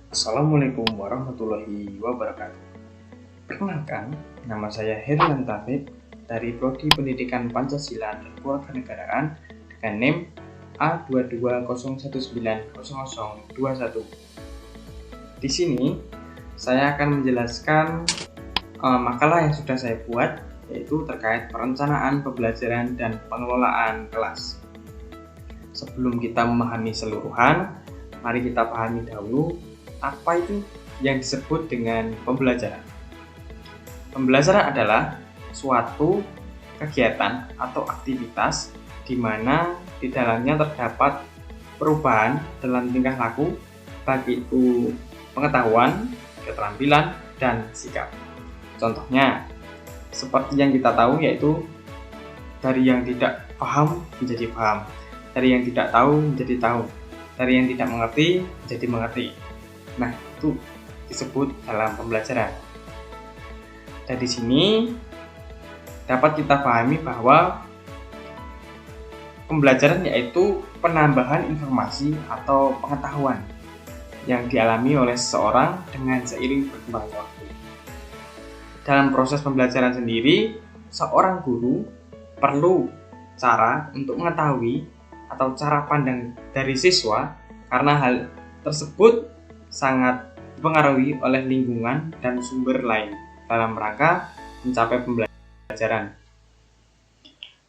Assalamualaikum warahmatullahi wabarakatuh. Perkenalkan, nama saya Herlan Taufik dari Prodi Pendidikan Pancasila dan Kewarganegaraan dengan NIM A220190021. Di sini saya akan menjelaskan makalah yang sudah saya buat, yaitu terkait perencanaan pembelajaran dan pengelolaan kelas. Sebelum kita memahami seluruhan, mari kita pahami dahulu apa itu yang disebut dengan pembelajaran. Pembelajaran adalah suatu kegiatan atau aktivitas di mana di dalamnya terdapat perubahan dalam tingkah laku, baik itu pengetahuan, keterampilan, dan sikap. Contohnya, seperti yang kita tahu, yaitu dari yang tidak paham menjadi paham, dari yang tidak tahu menjadi tahu, dari yang tidak mengerti menjadi mengerti. Nah, itu disebut dalam pembelajaran. Dari sini dapat kita pahami bahwa pembelajaran yaitu penambahan informasi atau pengetahuan yang dialami oleh seseorang dengan seiring berkembangnya waktu. Dalam proses pembelajaran sendiri, seorang guru perlu cara untuk mengetahui atau cara pandang dari siswa, karena hal tersebut sangat dipengaruhi oleh lingkungan dan sumber lain dalam rangka mencapai pembelajaran.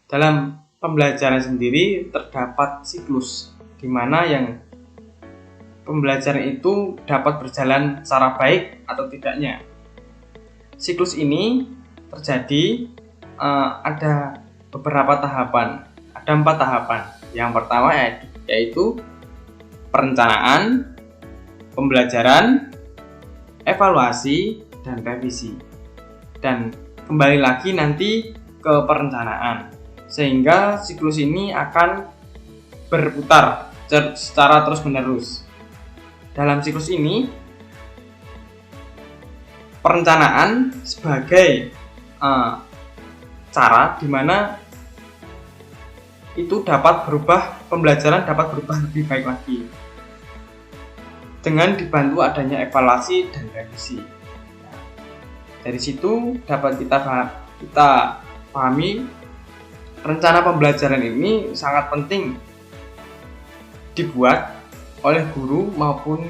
Dalam pembelajaran sendiri terdapat siklus, di mana yang pembelajaran itu dapat berjalan secara baik atau tidaknya. Siklus ini terjadi ada beberapa tahapan, ada 4 tahapan. Yang pertama yaitu perencanaan, pembelajaran, evaluasi, dan revisi. Dan kembali lagi nanti ke perencanaan, sehingga siklus ini akan berputar secara terus-menerus. Dalam siklus ini, perencanaan sebagai cara di mana itu dapat berubah, pembelajaran dapat berubah lebih baik lagi dengan dibantu adanya evaluasi dan revisi. Dari situ dapat kita pahami rencana pembelajaran ini sangat penting dibuat oleh guru maupun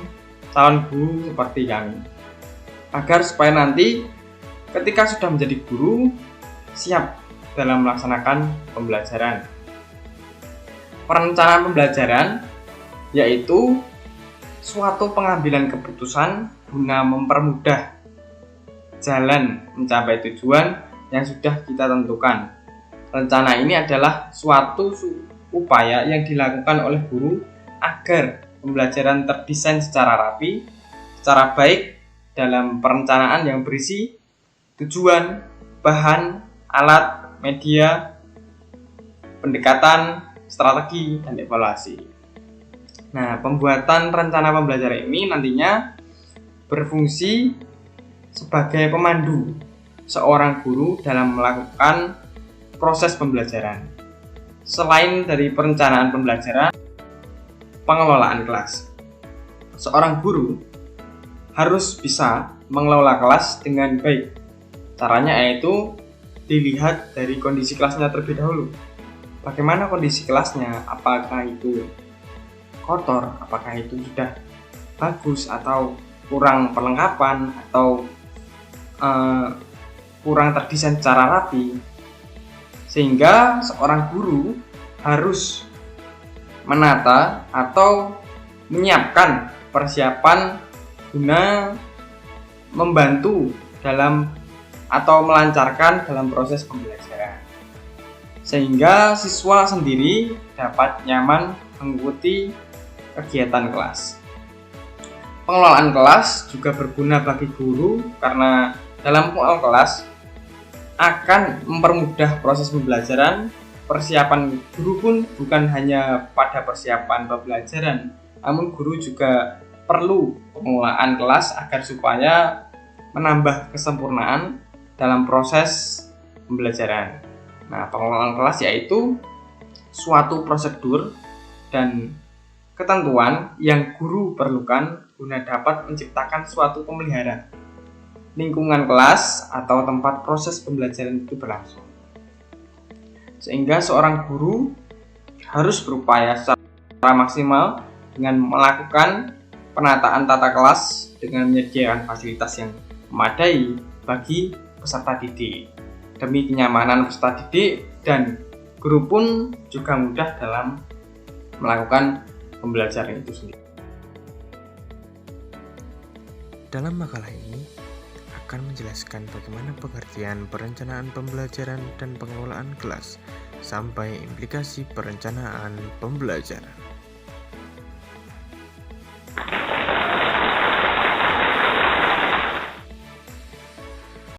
calon guru seperti kami, agar supaya nanti ketika sudah menjadi guru siap dalam melaksanakan pembelajaran. Perencanaan pembelajaran yaitu suatu pengambilan keputusan guna mempermudah jalan mencapai tujuan yang sudah kita tentukan. Rencana ini adalah suatu upaya yang dilakukan oleh guru agar pembelajaran terdesain secara rapi, secara baik dalam perencanaan yang berisi tujuan, bahan, alat, media, pendekatan, strategi, dan evaluasi. Nah, pembuatan rencana pembelajaran ini nantinya berfungsi sebagai pemandu seorang guru dalam melakukan proses pembelajaran. Selain dari perencanaan pembelajaran, pengelolaan kelas. Seorang guru harus bisa mengelola kelas dengan baik. Caranya yaitu dilihat dari kondisi kelasnya terlebih dahulu. Bagaimana kondisi kelasnya? Apakah itu kotor? Apakah itu sudah bagus atau kurang perlengkapan atau kurang terdesain secara rapi? Sehingga seorang guru harus menata atau menyiapkan persiapan guna membantu dalam atau melancarkan dalam proses pembelajaran, sehingga siswa sendiri dapat nyaman mengikuti kegiatan kelas. Pengelolaan kelas juga berguna bagi guru karena dalam pengelolaan kelas akan mempermudah proses pembelajaran. Persiapan guru pun bukan hanya pada persiapan pembelajaran, namun guru juga perlu pengelolaan kelas agar supaya menambah kesempurnaan dalam proses pembelajaran. Nah, pengelolaan kelas yaitu suatu prosedur dan ketentuan yang guru perlukan guna dapat menciptakan suatu pemeliharaan lingkungan kelas atau tempat proses pembelajaran itu berlangsung. Sehingga seorang guru harus berupaya secara maksimal dengan melakukan penataan tata kelas dengan menyediakan fasilitas yang memadai bagi peserta didik demi kenyamanan peserta didik, dan guru pun juga mudah dalam melakukan pembelajaran itu sendiri. Dalam makalah ini akan menjelaskan bagaimana pengertian perencanaan pembelajaran dan pengelolaan kelas sampai implikasi perencanaan pembelajaran.